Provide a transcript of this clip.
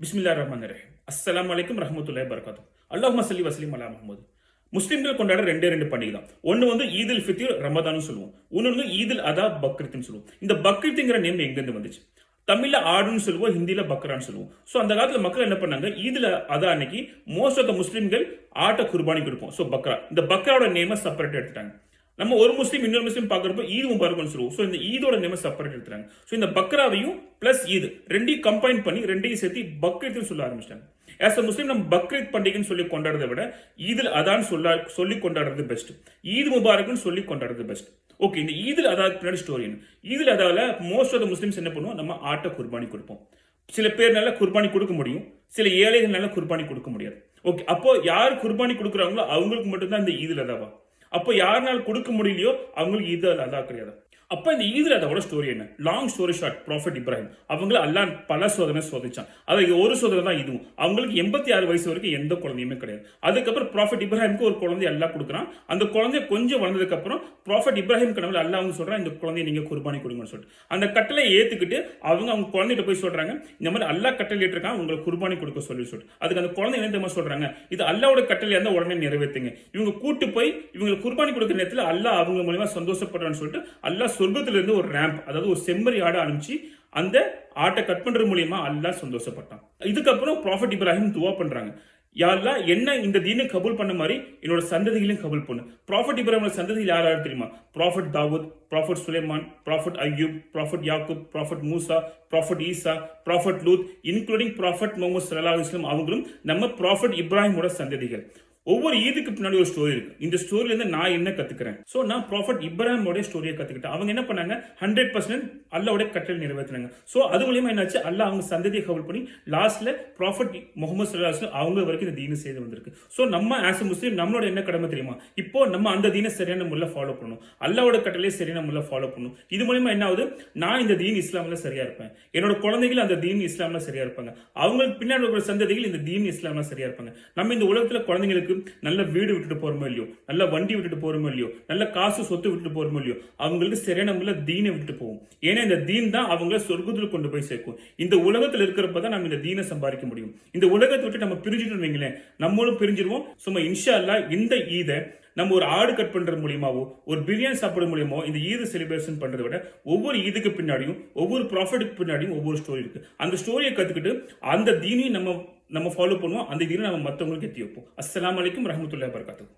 பிஸ்மில்லாஹிர் ரஹ்மானிர் ரஹீம். அஸ்ஸலாமு அலைக்கும் ரஹ்மத்துல்லாஹி வபரகாத்துஹு. அல்லாஹும்ம ஸல்லி வஸல்லிம் அலா முஹம்மது. முஸ்லிம்கள் கொண்டாடுற ரெண்டு பண்டிகை தான். ஒன்னு வந்து ஈதுல் ஃபித்ர் ரமதான்னு சொல்லுவோம். இன்னொன்னு ஈதுல் அதா பக்ரீத்னு சொல்லுவோம். இந்த பக்ரீத்ங்கிற நேம் எங்க இருந்து வந்துச்சு? தமிழ்ல ஆடுன்னு சொல்லுவோம், ஹிந்தில பக்ரான்னு சொல்லுவோம். சோ அந்த காலத்துல மக்கள் என்ன பண்ணாங்க, ஈதுல அதா அன்னைக்கு மோஸ்ட் ஆஃப் த முஸ்லிம்கள் ஆட்ட குர்பானி கொடுப்போம். சோ பக்ரா, இந்த பக்ராவோட நேமை செப்பரேட் எடுத்துட்டாங்க. நம்ம ஒரு முஸ்லீம் இன்னொரு முஸ்லீம் பார்க்கறப்ப ஈத் முபாரக்னு சொல்லுவோம். ஸோ இந்த ஈதோட நேம் செப்பரேட் எடுத்துறாங்க. ஸோ இந்த பக்ராவையும் பிளஸ் ஈத் ரெண்டையும் கம்பைன் பண்ணி ரெண்டையும் சேர்த்து பக்ரீத்னு சொல்ல ஆரம்பிச்சிட்டாங்க. ஆஸ் அ முஸ்லீம் நம்ம பக்ரீத் பண்டிகைன்னு சொல்லி கொண்டாடுறதை விட ஈதில் அதான் சொல்லி கொண்டாடுறது பெஸ்ட். ஈத் முபாரக்னு சொல்லி கொண்டாடுறது பெஸ்ட். ஓகே, இந்த ஈதில் அதாவது பின்னாடி ஸ்டோரி என்ன? ஈதில் அதால மோஸ்ட் ஆஃப் த முஸ்லிம்ஸ் என்ன பண்ணுவோம், நம்ம ஆட்ட குர்பானி கொடுப்போம். சில பேர்னால குர்பானி கொடுக்க முடியும், சில ஏழைகள்னால குர்பானி கொடுக்க முடியாது. ஓகே, அப்போ யார் குர்பானி கொடுக்குறாங்களோ அவங்களுக்கு மட்டும்தான் இந்த ஈதில் அதாவா. அப்போ யாருனால கொடுக்க முடியலையோ அவங்களுக்கு ஈத் அதா கிடையாது. அப்ப இந்த ஈதுல் அதாவோட ஸ்டோரி என்ன? Long story short, prophet Ibrahim அவங்கள அல்லாஹ் பல சோதனை சோதிச்சான். அது ஒரு சோதனை தான் இதுவும். அவங்களுக்கு 86 வயசு வரைக்கும் எந்த குழந்தையுமே கிடையாது. அதுக்கப்புறம் ப்ராஃபட் இப்ராஹிமுக்கு ஒரு குழந்தை அல்லாஹ் கொடுக்குறான். அந்த குழந்தை கொஞ்சம் வளர்ந்ததுக்கு அப்புறம் ப்ராஃபட் இப்ராஹிம் கனவுல அல்லாஹ் அவங்க சொல்றான், இந்த குழந்தைய நீங்க குர்பானி கொடுங்கன்னு சொல்லிட்டு அந்த கட்டளையை ஏத்துக்கிட்டு அவங்க குழந்தைகிட்ட போய் சொல்றாங்க, இந்த மாதிரி அல்லாஹ் கட்டளை இருக்கான் உங்களை குர்பானி கொடுக்க சொல்லிட்டு அதுக்கு அந்த குழந்தை என்ன தெரியுமா சொல்றாங்க, இது அல்லாவோட கட்டளை இருந்தா உடனே நிறைவேற்றுங்க. இவங்க கூட்டு போய் இவங்க குர்பானி கொடுக்குற நேரத்தில் அல்லாஹ் அவங்க மூலமா சந்தோஷப்படுறான்னு சொல்லிட்டு அல்லாஹ் சொர்க்கத்திலிருந்து ஒரு ரேம்ப், அதாவது ஒரு செம்மறி ஆடை அனுப்பிச்சு அந்த ஆட்டை கட் பண்றது மூலியமா அல்லாஹ் சந்தோஷப்பட்டான். இதுக்கப்புறம் ப்ராஃபட் இப்ராஹிம் துவா பண்றாங்க, யா அல்லாஹ் என்ன இந்த தீனை கபூல் பண்ண மாதிரி என்னோட சந்ததிகளையும் கபூல் பண்ணு. ப்ராஃபட் இப்ராஹிமோட சந்ததிகள் யார் யார் தெரியுமா? Prophet Dawood, prophet Sulaiman, prophet Ayyub, prophet Yaqub, prophet Musa, prophet Isa, prophet Lut, including prophet Muhammad ஸல்லல்லாஹு அலைஹி வஸல்லம் அவங்களும் நம்ம ப்ராஃபட் இப்ராஹிமோட சந்ததிகள். ஒவ்வொரு ஈதுக்கு பின்னாடி ஒரு ஸ்டோரி இருக்கு. இந்த ஸ்டோரியில இருந்து நான் என்ன கத்துக்கிறேன்? சோ நான் ப்ராஃபட் இப்ராஹிமோட ஸ்டோரியை கத்துக்கிட்டேன். அவங்க என்ன பண்ணாங்க, 100% அல்லாஹ்வோட கட்டளை நிறைவேற்றினாங்க. சோ அது மூலமா என்னாச்சு, அல்லாஹ் அவங்க சந்ததியை கபூல் பண்ணி லாஸ்ட்ல ப்ராஃபட் முஹம்மது ஸல்லல்லாஹு அலைஹி வஸல்லம் அவங்க வரைக்கும் இந்த தீனை செய்து வந்திருக்கு. சோ நம்ம ஆஸ் எ முஸ்லீம் நம்மளோட என்ன கடமை தெரியுமா? இப்போ நம்ம அந்த தீனை சரியான முறையில் ஃபாலோ பண்ணணும், அல்லாஹ்வோட கட்டளையை சரியான முறையில் ஃபாலோ பண்ணணும். இது மூலமா என்ன ஆகுது, நான் இந்த தீன் இஸ்லாம்ல சரியா இருப்பேன், என்னோட குழந்தைகள் அந்த தீன் இஸ்லாம்ல சரியா இருப்பாங்க, அவங்களுக்கு பின்னாடி இருக்கிற சந்ததிகள் இந்த தீன் இஸ்லாம்ல சரியா இருப்பாங்க. நம்ம இந்த உலகத்துல குழந்தைங்களுக்கு நல்ல வீடு விட்டுட்டு போறோமோ இல்லையோ, நல்ல வண்டி விட்டுட்டு போறோமோ இல்லையோ, நல்ல காசு சொத்து விட்டுட்டு போறோமோ இல்லையோ, அவங்களுக்கு சரியான முறையில் தீனை விட்டுட்டு போவோம். ஏன்னா இந்த தீன் தான் அவங்களை சொர்க்கத்தில் கொண்டு போய் சேர்க்கும். இந்த உலகத்தில் இருக்கிறப்பதான் நம்ம இந்த தீனை சம்பாதிக்க முடியும். இந்த உலகத்தை விட்டு நம்ம பிரிஞ்சுட்டு வைங்களேன், நம்மளும் பிரிஞ்சிருவோம். சும்மா இன்ஷா அல்லாஹ் இந்த ஈதை நம்ம ஒரு ஆடு கட் பண்றது மூலியமாவோ ஒரு பிரியாணி சாப்பிடுறது மூலியமோ இந்த ஈது செலிப்ரேஷன் பண்றதை விட ஒவ்வொரு ஈதுக்கு பின்னாடியும் ஒவ்வொரு ப்ராஃபிட்டுக்கு பின்னாடியும் ஒவ்வொரு ஸ்டோரி இருக்கு. அந்த ஸ்டோரியை கத்துக்கிட்டு அந்த தீனையும் நம்ம ஃபாலோ பண்ணுவோம். அந்த தீனை நம்ம மற்றவங்களுக்கு எத்தி வைப்போம். அஸ்ஸலாமு அலைக்கும் ரஹ்மத்துல்லாஹி வபரகாத்துஹு.